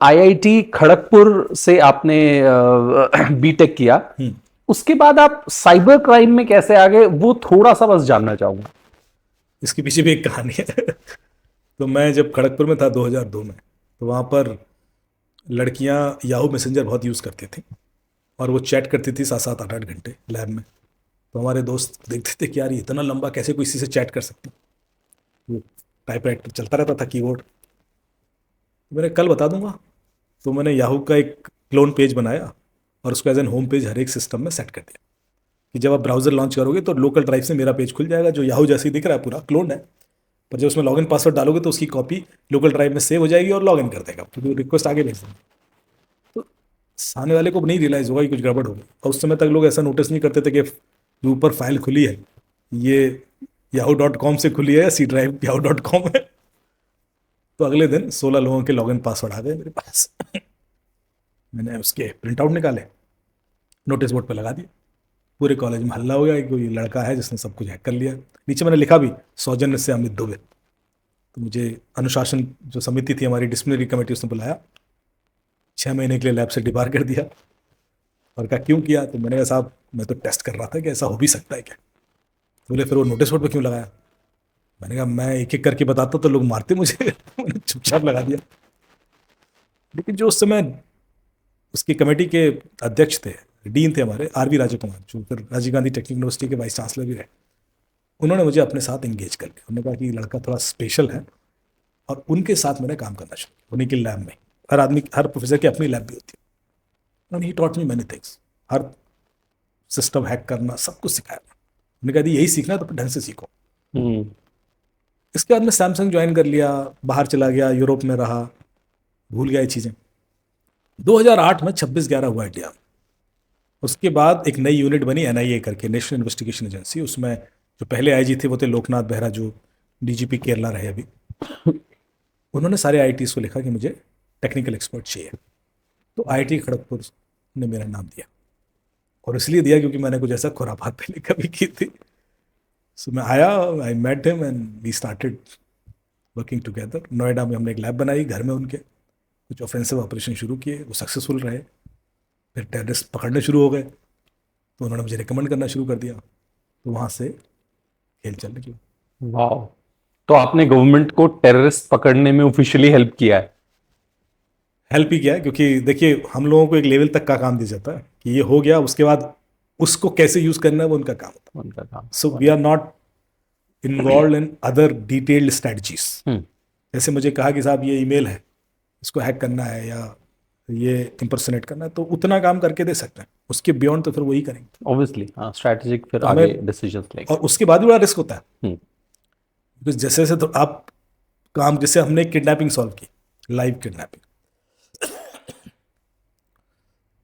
IIT Kharagpur से आपने BTech किया, उसके बाद आप साइबर क्राइम में कैसे आ गए, वो थोड़ा सा बस जानना चाहूंगा। इसके पीछे भी एक कहानी है। तो मैं जब खड़गपुर में था 2002 में, तो वहाँ पर लड़कियाँ याहू मैसेंजर बहुत यूज़ करती थी और वो चैट करती थी 7-7 8-8 घंटे लैब में। तो हमारे दोस्त देखते थे कि यार ये इतना लंबा कैसे कोई किसी से चैट कर सकती है। वो टाइपराइटर चलता रहता था, कीबोर्ड। मैंने कल बता दूंगा। तो मैंने याहू का एक क्लोन पेज बनाया और उसको एज एन होम पेज हर एक सिस्टम में सेट कर दिया कि जब आप ब्राउजर लॉन्च करोगे तो लोकल ड्राइव से मेरा पेज खुल जाएगा, जो याहू जैसे ही दिख रहा है, पूरा क्लोन है। पर जब उसमें लॉगिन पासवर्ड डालोगे तो उसकी कॉपी लोकल ड्राइव में सेव हो जाएगी और लॉगिन कर देगा, क्योंकि रिक्वेस्ट आगे भेज देंगे। तो सामने वाले को नहीं रियलाइज होगा कि कुछ गड़बड़ होगी, और उस समय तक लोग ऐसा नोटिस नहीं करते थे कि जो ऊपर फाइल खुली है ये yahoo.com से खुली है या सी ड्राइव yahoo.com है। तो अगले दिन 16 लोगों के लॉगिन पासवर्ड आ गए मेरे पास। मैंने उसके प्रिंट आउट निकाले, नोटिस बोर्ड पे लगा दिए। पूरे कॉलेज में हल्ला हो गया कि कोई लड़का है जिसने सब कुछ हैक कर लिया। नीचे मैंने लिखा भी, सौजन्य से अमित दुबे। तो मुझे अनुशासन जो समिति थी हमारी, डिसिप्लिनरी कमेटी, उसने बुलाया, 6 महीने के लिए लैब से डिबार कर दिया। और कहा क्यों किया? तो मैंने कहा साहब मैं तो टेस्ट कर रहा था कि ऐसा हो भी सकता है क्या। तो बोले फिर वो नोटिस बोर्ड पे क्यों लगाया? मैंने कहा मैं एक एक करके बताता तो लोग मारते मुझे। मैंने चुपचाप लगा दिया। लेकिन जो उस समय उसकी कमेटी के अध्यक्ष थे, डीन थे हमारे, आर वी राजा कुमार, जो फिर राजीव गांधी टेक्निकल यूनिवर्सिटी के वाइस चांसलर भी रहे, उन्होंने मुझे अपने साथ एंगेज कर लिया। उन्होंने कहा कि ये लड़का थोड़ा स्पेशल है, और उनके साथ मैंने काम करना शुरू किया, उन्हीं की लैब में। हर आदमी, हर प्रोफेसर की अपनी लैब भी होती है। And he taught me many things, her system hack करना, सब कुछ सिखाया। उन्होंने कहा यही सीखना है तो फिर ढंग से सीखो। हम्म। इसके बाद मैं सैमसंग ज्वाइन कर लिया, बाहर चला गया, यूरोप में रहा, भूल गया ये चीज़ें। 2008 में 26/11 हुआ इंडिया। उसके बाद एक नई यूनिट बनी, एनआईए करके, नेशनल इन्वेस्टिगेशन एजेंसी। उसमें जो पहले आईजी थे वो थे लोकनाथ बेहरा, जो डीजीपी केरला रहे अभी। उन्होंने सारे आईटीज को लिखा कि मुझे टेक्निकल एक्सपर्ट चाहिए। तो आईआईटी खड़गपुर ने मेरा नाम दिया, और इसलिए दिया क्योंकि मैंने कुछ ऐसा खुरापात पहले कभी की थी। सो मैं आया, I met him and we started working together. Noida में हमने एक लैब बनाई घर में उनके, कुछ ऑफेंसिव ऑपरेशन शुरू किए, वो सक्सेसफुल रहे। फिर टेररिस्ट पकड़ने शुरू हो गए, तो उन्होंने मुझे रिकमेंड करना शुरू कर दिया। तो वहाँ से खेल चलने लगी। वाह, तो आपने गवर्नमेंट को टेररिस्ट पकड़ने में ऑफिशियली हेल्प किया है। हेल्प ही किया है, क्योंकि देखिए हम लोगों को एक लेवल तक का काम दिया जाता है कि ये हो गया, उसके बाद उसको कैसे यूज करना है वो उनका काम होता उनका काम। है। So we are not involve in other detailed strategies. Hmm. जैसे मुझे कहा कि साहब ये ईमेल है, इसको हैक करना है या ये इंपर्सनेट करना है, तो उतना काम करके दे सकते हैं। उसके बियॉन्ड तो फिर वही करेंगे। ऑब्वियसली हाँ, स्ट्रैटेजिक फिर तो हमें, आगे डिसीजंस लेंगे। और उसके बाद भी बड़ा रिस्क होता है, हम्म। क्योंकि जैसे जैसे तो आप काम, जैसे हमने किडनैपिंग सॉल्व की, लाइव किडनैपिंग,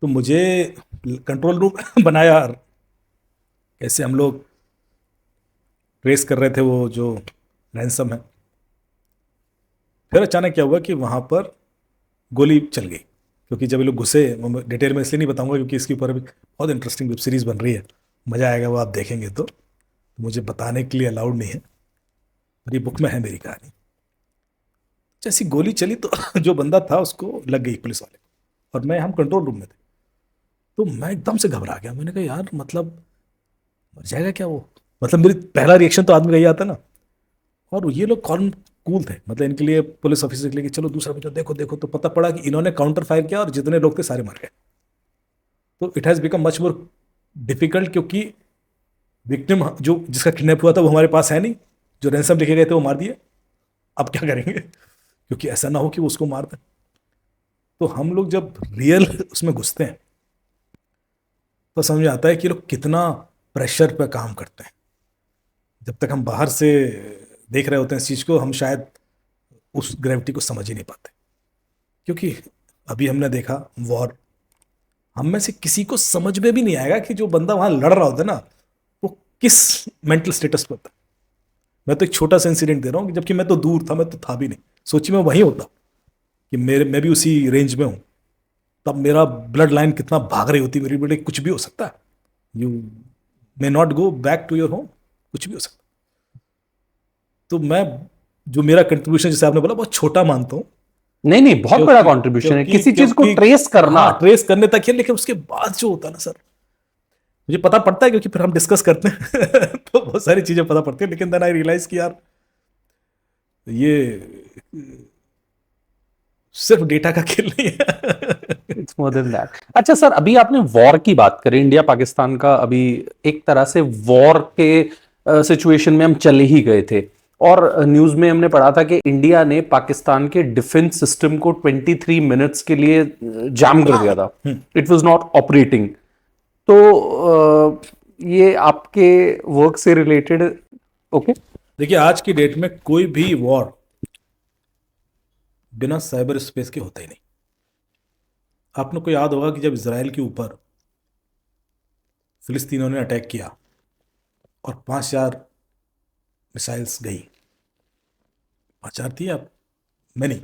तो मुझे कंट्रोल रूम बनाया। कैसे हम लोग ट्रेस कर रहे थे वो जो रैंसम है। फिर अचानक क्या हुआ कि वहां पर गोली चल गई, क्योंकि जब ये लोग घुसे, डिटेल में इसलिए नहीं बताऊंगा क्योंकि इसके ऊपर अभी बहुत इंटरेस्टिंग वेब सीरीज बन रही है, मजा आएगा वो आप देखेंगे तो। मुझे बताने के लिए अलाउड नहीं है, पर ये बुक में है मेरी कहानी। जैसी गोली चली तो जो बंदा था उसको लग गई, पुलिस वाले को, और मैं, हम कंट्रोल रूम में थे। तो मैं एकदम से घबरा गया। मैंने कहा यार मतलब मर जाएगा क्या वो? मतलब मेरी पहला रिएक्शन तो आदमी का ही आता ना। और ये लोग कौन कूल थे, मतलब इनके लिए, पुलिस ऑफिसर के लिए कि चलो दूसरा बच्चा देखो देखो, तो पता पड़ा कि इन्होंने काउंटर फायर किया और जितने लोग थे सारे मर गए। तो it has become much more difficult, क्योंकि विक्टिम जो जिसका किडनैप हुआ था वो हमारे पास है नहीं, जो रैंसम लिखे गए थे वो मार दिए। अब क्या करेंगे? क्योंकि ऐसा ना हो कि वो उसको मार दे। तो हम लोग जब रियल उसमें घुसते हैं तो समझ में आता है कि लोग कितना प्रेशर पर काम करते हैं। जब तक हम बाहर से देख रहे होते हैं इस चीज़ को, हम शायद उस ग्रेविटी को समझ ही नहीं पाते। क्योंकि अभी हमने देखा वॉर, हम में से किसी को समझ में भी नहीं आएगा कि जो बंदा वहां लड़ रहा होता है ना, वो किस मेंटल स्टेटस पर होता है। मैं तो एक छोटा सा इंसिडेंट दे रहा हूँ कि जबकि मैं तो दूर था, मैं तो था भी नहीं, सोची मैं वहीं होता कि मेरे, मैं भी उसी रेंज में हूँ, तब मेरा ब्लड लाइन कितना भाग रही होती मेरी बेटे, कुछ भी हो सकता है। You may not go back to your home, कुछ भी हो सकता है। तो मैं, जो मेरा कंट्रीब्यूशन जैसे आपने बोला बहुत छोटा मानता हूँ, नहीं नहीं, बहुत बड़ा कंट्रीब्यूशन है, किसी चीज को ट्रेस करना। हाँ, ट्रेस करने तक है, लेकिन उसके बाद जो होता है ना सर, मुझे पता पड़ता है क्योंकि फिर हम डिस्कस करते हैं तो बहुत सारी चीजें पता पड़ती है, लेकिन देन आई रियलाइज कि यार ये सिर्फ डेटा का खेल नहीं है। It's more than that. अच्छा सर, अभी आपने वॉर की बात करी, इंडिया पाकिस्तान का अभी एक तरह से वॉर के सिचुएशन में हम चले ही गए थे, और न्यूज में हमने पढ़ा था कि इंडिया ने पाकिस्तान के डिफेंस सिस्टम को 23 मिनट्स के लिए जाम कर दिया था, इट वाज नॉट ऑपरेटिंग। तो ये आपके वर्क से रिलेटेड? ओके, देखिए आज की डेट में कोई भी वॉर बिना साइबर स्पेस के होता ही नहीं। आपने को याद होगा कि जब इसराइल के ऊपर फिलिस्तीनियों ने अटैक किया और 5,000 मिसाइल्स गई, 5,000 थी, आप मैं नहीं,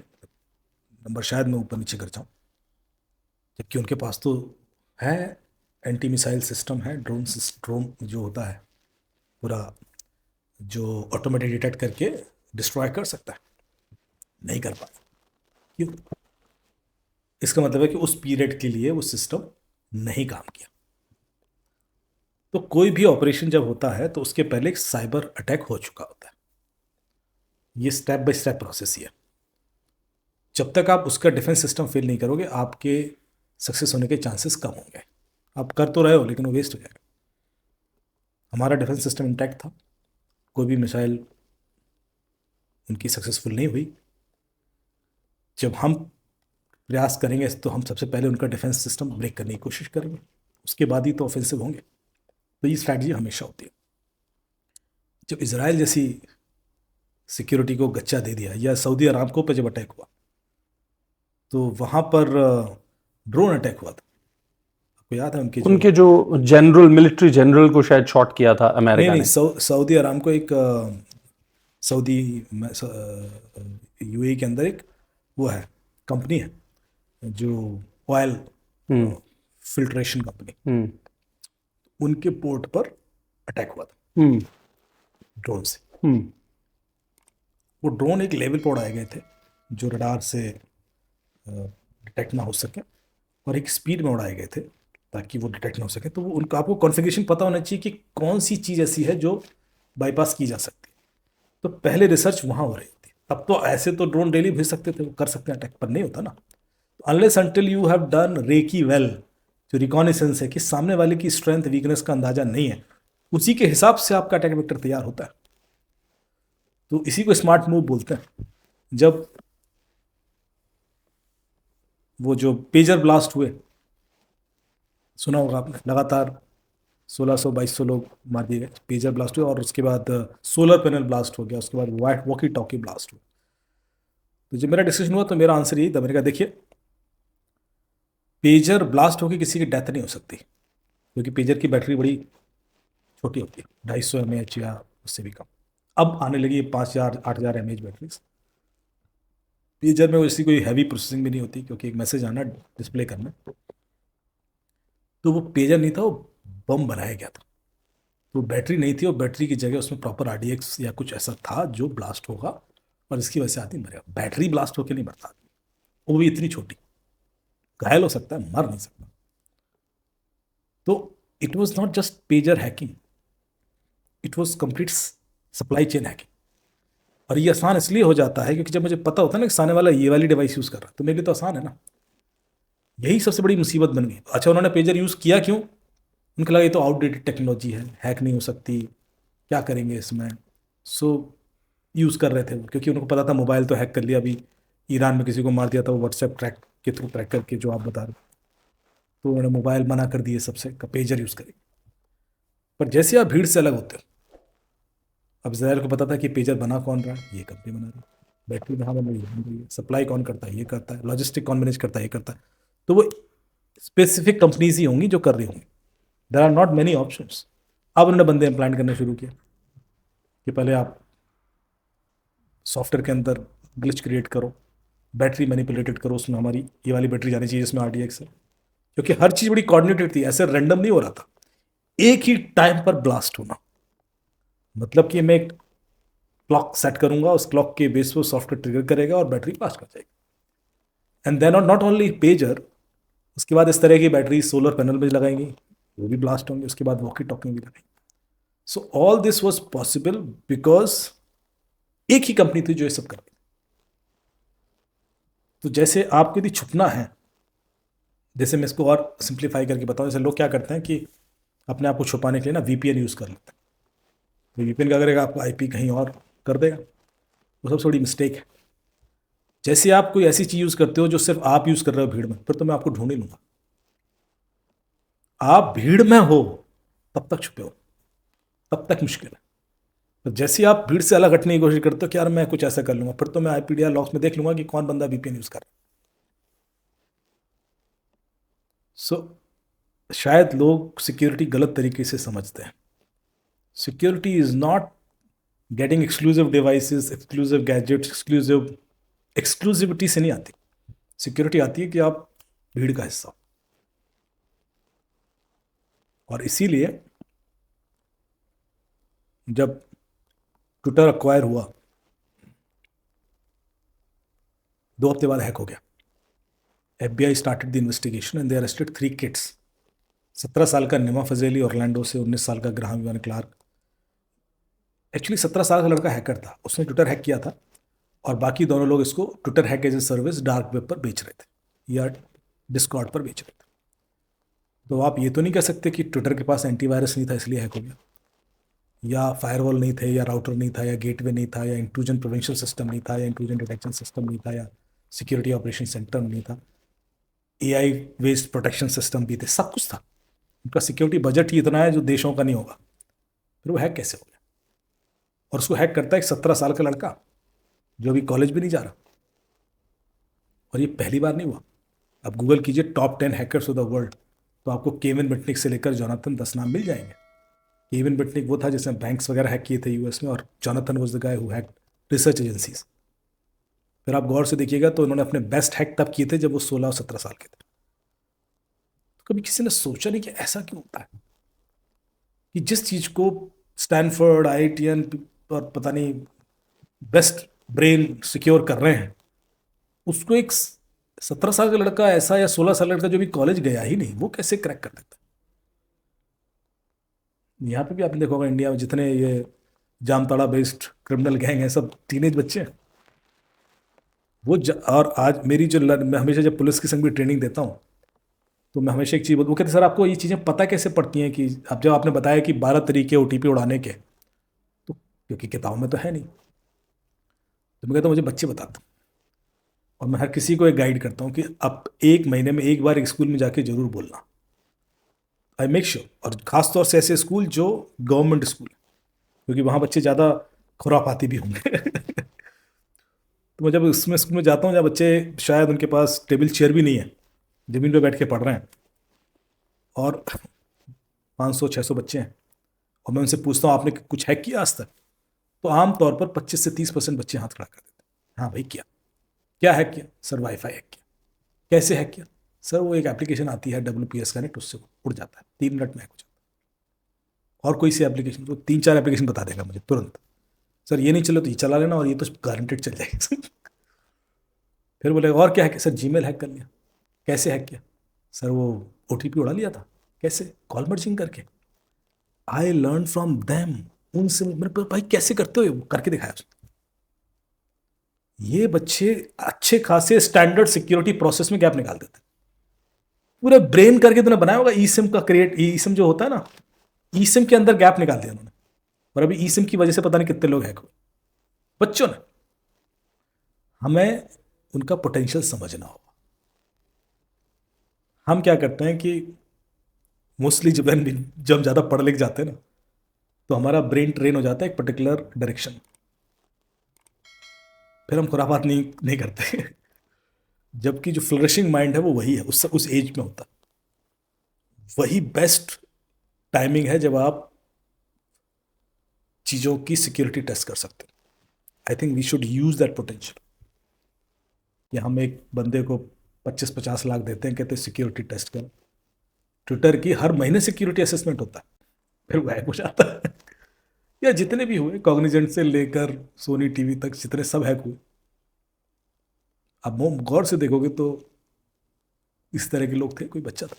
नंबर शायद मैं ऊपर नीचे कर जाऊं, जबकि उनके पास तो है एंटी मिसाइल सिस्टम है, ड्रोन जो होता है पूरा, जो ऑटोमेटिक डिटेक्ट करके डिस्ट्रॉय कर सकता है, नहीं कर पाए। क्यों? इसका मतलब है कि उस पीरियड के लिए वो सिस्टम नहीं काम किया। तो कोई भी ऑपरेशन जब होता है तो उसके पहले एक साइबर अटैक हो चुका होता है। ये स्टेप बाय स्टेप प्रोसेस ही है। जब तक आप उसका डिफेंस सिस्टम फेल नहीं करोगे, आपके सक्सेस होने के चांसेस कम होंगे। आप कर तो रहे हो लेकिन वो वेस्ट हो जाएगा। हमारा डिफेंस सिस्टम इंटैक्ट था, कोई भी मिसाइल उनकी सक्सेसफुल नहीं हुई। जब हम प्रयास करेंगे तो हम सबसे पहले उनका डिफेंस सिस्टम ब्रेक करने की कोशिश करेंगे, उसके बाद ही तो ऑफेंसिव होंगे। तो ये स्ट्रैटेजी हमेशा होती है। जब इसराइल जैसी सिक्योरिटी को गच्चा दे दिया, या सऊदी अरामको पे जब अटैक हुआ, तो वहाँ पर ड्रोन अटैक हुआ था। आपको याद है उनके जो जनरल, मिलिट्री जनरल को शायद शॉट किया था अमेरिका ने। सऊदी अरामको एक सऊदी यूएई के अंदर एक वो है, कंपनी है जो ऑयल फिल्ट्रेशन कंपनी, उनके पोर्ट पर अटैक हुआ था ड्रोन से। वो ड्रोन एक लेवल पर उड़ाए गए थे जो रडार से डिटेक्ट ना हो सके, और एक स्पीड में उड़ाए गए थे ताकि वो डिटेक्ट ना हो सके। तो वो उनका आपको कॉन्फ़िगरेशन पता होना चाहिए कि कौन सी चीज़ ऐसी है जो बाईपास की जा सकती है। तो पहले रिसर्च वहाँ हो रही थी। तब तो ऐसे तो ड्रोन डेली भेज सकते थे, वो कर सकते हैं अटैक, पर नहीं होता ना। Unless until you have done recce well, जो रिकॉनिसेंस है कि सामने वाले की स्ट्रेंथ वीकनेस का अंदाजा नहीं है, उसी के हिसाब से आपका अटैक वेक्टर तैयार होता है। तो इसी को स्मार्ट मूव बोलते हैं। जब वो जो पेजर ब्लास्ट हुए, सुना होगा आपने, लगातार 1,600-2,200 लोग मार दिए गए, पेजर ब्लास्ट हुए, और उसके बाद सोलर पैनल ब्लास्ट हो गया, उसके बाद वाइट वॉकी टॉकी ब्लास्ट हुआ। तो जब मेरा डिस्कशन हुआ तो मेरा आंसर यही था, मैंने कहा देखिए, पेजर ब्लास्ट होकर किसी की डेथ नहीं हो सकती, क्योंकि पेजर की बैटरी बड़ी छोटी होती है, 250 mAh या उससे भी कम। अब आने लगी 5,000 8,000 mAh बैटरीज। पेजर में वैसी कोई हैवी प्रोसेसिंग भी नहीं होती, क्योंकि एक मैसेज आना, डिस्प्ले करना। तो वो पेजर नहीं था, वो बम बनाया गया था। तो बैटरी नहीं थी, और बैटरी की जगह उसमें प्रॉपर RDX या कुछ ऐसा था जो ब्लास्ट होगा, और इसकी वजह से आदमी मरेगा। बैटरी ब्लास्ट होकर नहीं मरता आदमी, वो भी इतनी छोटी, घायल हो सकता है, मर नहीं सकता। तो it was not just pager hacking, it was complete supply chain hacking. और ये आसान इसलिए हो जाता है क्योंकि जब मुझे पता होता है ना कि सामने वाला ये वाली डिवाइस यूज़ कर रहा है, तो मेरे लिए तो आसान है ना। यही सबसे बड़ी मुसीबत बन गई। अच्छा, उन्होंने पेजर यूज़ किया क्यों? उनको लगा ये तो आउटडेटेड टेक्नोलॉजी है, हैक नहीं हो सकती, क्या करेंगे इसमें। सो यूज़ कर रहे थे वो, क्योंकि उनको पता था मोबाइल तो हैक कर लिया। अभी ईरान में किसी को मार दिया था वो व्हाट्सएप ट्रैक के थ्रू, ट्रैक करके, जो आप बता रहे, तो उन्होंने मोबाइल मना कर दिए सबसे, पेजर यूज़ करें। पर जैसे आप भीड़ से अलग होते हो, अब इसराइल को पता था कि पेजर बना कौन रहा है, ये कंपनी बना रही है, बैटरी कहाँ बन रही है, सप्लाई कौन करता है, ये करता है, लॉजिस्टिक कौन मैनेज करता है, ये करता है। तो वो स्पेसिफिक कंपनीज ही होंगी जो कर रही होंगी। There are not many options. अब उन्होंने बंदे इम्प्लांट करना शुरू किया कि पहले आप सॉफ्टवेयर के अंदर ग्लिच क्रिएट करो, बैटरी मैनिपुलेटेड करो, उसमें हमारी ये वाली बैटरी जानी चाहिए जिसमें RDX है, क्योंकि हर चीज़ बड़ी कोऑर्डिनेटेड थी, ऐसे रैंडम नहीं हो रहा था एक ही टाइम पर ब्लास्ट होना। मतलब कि मैं एक क्लॉक सेट करूंगा, उस क्लॉक के बेस पर सॉफ्टवेयर ट्रिगर करेगा और बैटरी ब्लास्ट कर जाएगी। And then not only pager, उसके बाद इस तरह की बैटरी सोलर पैनल में लगाएंगी, वो भी ब्लास्ट होंगे, उसके बाद वॉकी टॉकिंग भी लगाएंगे। So all this was possible because एक ही कंपनी थी जो ये सब कर रही। तो जैसे आपको यदि छुपना है, जैसे मैं इसको और सिंप्लीफाई करके बताऊं, जैसे लोग क्या करते हैं कि अपने आप को छुपाने के लिए ना वीपीएन यूज़ कर लेते हैं। तो वीपीएन क्या करेगा, आपको आईपी कहीं और कर देगा, वो सब थोड़ी मिस्टेक है। जैसे आप कोई ऐसी चीज़ यूज़ करते हो जो सिर्फ आप यूज़ कर रहे हो भीड़ में, फिर तो मैं आपको ढूंढ ही लूंगा। आप भीड़ में हो तब तक छुपे हो, तब तक मुश्किल है। तो जैसे ही आप भीड़ से अलग हटने की कोशिश करते हो कि यार मैं कुछ ऐसा कर लूंगा, फिर तो मैं आईपीडीआर लॉग्स में देख लूंगा कि कौन बंदा वीपीएन यूज़ कर रहा है। सो शायद लोग सिक्योरिटी गलत तरीके से समझते हैं। Security is not getting exclusive devices, exclusive gadgets, exclusivity से नहीं आती। सिक्योरिटी आती है कि आप भीड़ का हिस्सा हो। और इसीलिए जब ट्विटर अक्वायर हुआ, 2 हफ्ते बाद हैक हो गया। FBI started the investigation and they arrested 3 kids. 17 साल का निमा फजेली ऑरलैंडो से, 19 साल का ग्राहम यूएन क्लार्क। एक्चुअली 17 साल का लड़का हैकर था, उसने ट्विटर हैक किया था, और बाकी दोनों लोग इसको Twitter hack as a service dark web पर बेच रहे थे या डिस्कॉर्ड पर बेच रहे थे। तो आप ये तो नहीं कह सकते कि ट्विटर के पास एंटीवायरस नहीं था इसलिए हैक हो गया, या फायरवॉल नहीं थे, या राउटर नहीं था, या गेटवे नहीं था, या इंट्रूजन प्रिवेंशन सिस्टम नहीं था, या इंट्रूजन डिटेक्शन सिस्टम नहीं था, या सिक्योरिटी ऑपरेशन सेंटर नहीं था, AI वेस्ट प्रोटेक्शन सिस्टम भी थे, सब कुछ था। उनका सिक्योरिटी बजट ही इतना है जो देशों का नहीं होगा, फिर वो हैक कैसे हो गया? और उसको हैक करता है एक 17 साल का लड़का जो अभी कॉलेज भी नहीं जा रहा। और ये पहली बार नहीं हुआ। अब गूगल कीजिए top 10 hackers of the world, तो आपको केविन बिटनिक से लेकर जोनाथन 10 नाम मिल जाएंगे। केविन बिटनिक वो था जिसने बैंक्स वगैरह हैक किए थे यूएस में, और Jonathan was the guy who hacked research agencies. फिर आप गौर से देखिएगा तो इन्होंने अपने बेस्ट हैक तब किए थे जब वो 16 और 17 साल के थे। तो कभी किसी ने सोचा नहीं कि ऐसा क्यों होता है कि जिस चीज को स्टैनफोर्ड, IITN और पता नहीं बेस्ट ब्रेन सिक्योर कर रहे हैं, उसको एक 17 साल का लड़का ऐसा, या 16 साल का लड़का जो भी कॉलेज गया ही नहीं, वो कैसे क्रैक कर सकता है? यहाँ पे भी आपने देखा होगा इंडिया में जितने ये जामताड़ा बेस्ड क्रिमिनल गैंग है, सब टीनेज बच्चे हैं। और आज मेरी जो मैं हमेशा जब पुलिस के संग भी ट्रेनिंग देता हूँ, तो मैं हमेशा एक चीज़ वो कहते सर आपको ये चीज़ें पता कैसे पड़ती हैं, कि अब जब आपने बताया कि 12 तरीके OTP उड़ाने के, तो क्योंकि किताबों में तो है नहीं, तो मैं कहता हूँ मुझे बच्चे बताते हैं। और मैं हर किसी को एक गाइड करता हूँ कि आप 1 महीने में एक बार एक स्कूल में जाके जरूर बोलना। आई मेक श्योर, और खासतौर से ऐसे स्कूल जो गवर्नमेंट स्कूल है, क्योंकि वहाँ बच्चे ज़्यादा खुरापाती भी होंगे। तो मैं जब उसमें स्कूल में जाता हूँ जब बच्चे शायद उनके पास टेबल चेयर भी नहीं है, ज़मीन पे बैठ के पढ़ रहे हैं, और 500-600 बच्चे हैं, और मैं उनसे पूछता हूँ आपने कुछ हैक किया आज तक, तो आमतौर पर 25 से 30% बच्चे हाथ खड़ा कर देते हैं। हाँ भाई किया। क्या हैक किया? सर वाईफाई हैक किया। कैसे हैक किया? सर वो एक एप्लीकेशन आती है WPS कनेक्ट, उससे उड़ जाता है, 3 मिनट में हैक हो जाता है। और कोई सी एप्लीकेशन, तो 3-4 एप्लीकेशन बता देगा मुझे तुरंत, सर ये नहीं चले तो ये चला लेना, और ये तो गारंटेड चल जाएगी। फिर बोलेगा और क्या हैक किया? सर जीमेल हैक कर लिया। कैसे हैक किया? सर वो OTP उड़ा लिया था। कैसे? कॉल मर्जिंग करके। आई लर्न फ्रॉम देम, उनसे। मेरे भाई कैसे करते हो? करके दिखाया उसने। ये बच्चे अच्छे खासे स्टैंडर्ड सिक्योरिटी प्रोसेस में गैप निकाल देते, पूरे ब्रेन करके तुमने बनाया होगा। ई सिम का क्रिएट, ई सिम जो होता है ना, ई सिम के अंदर गैप निकाल दिया उन्होंने, और अभी ई सिम की वजह से पता नहीं कितने लोग हैक हुए, बच्चों ने। हमें उनका पोटेंशियल समझना होगा। हम क्या करते हैं कि मोस्टली जब हम ज़्यादा पढ़ लिख जाते हैं ना, तो हमारा ब्रेन ट्रेन हो जाता है एक पर्टिकुलर डायरेक्शन, फिर हम खुराफात नहीं करते। जबकि जो फ्लरिशिंग माइंड है वो वही है, उस एज में होता है। वही बेस्ट टाइमिंग है जब आप चीज़ों की सिक्योरिटी टेस्ट कर सकते हैं। I think we should use that potential. या हम एक बंदे को 25-50 लाख देते हैं, कहते हैं सिक्योरिटी टेस्ट कर। ट्विटर की हर महीने सिक्योरिटी असेसमेंट होता है, फिर वो हैक हो जाता है। या जितने भी हुए, कॉग्निजेंट से लेकर सोनी टीवी तक जितने सब हैक हुए, आप गौर से देखोगे तो इस तरह के लोग थे, कोई बच्चा था।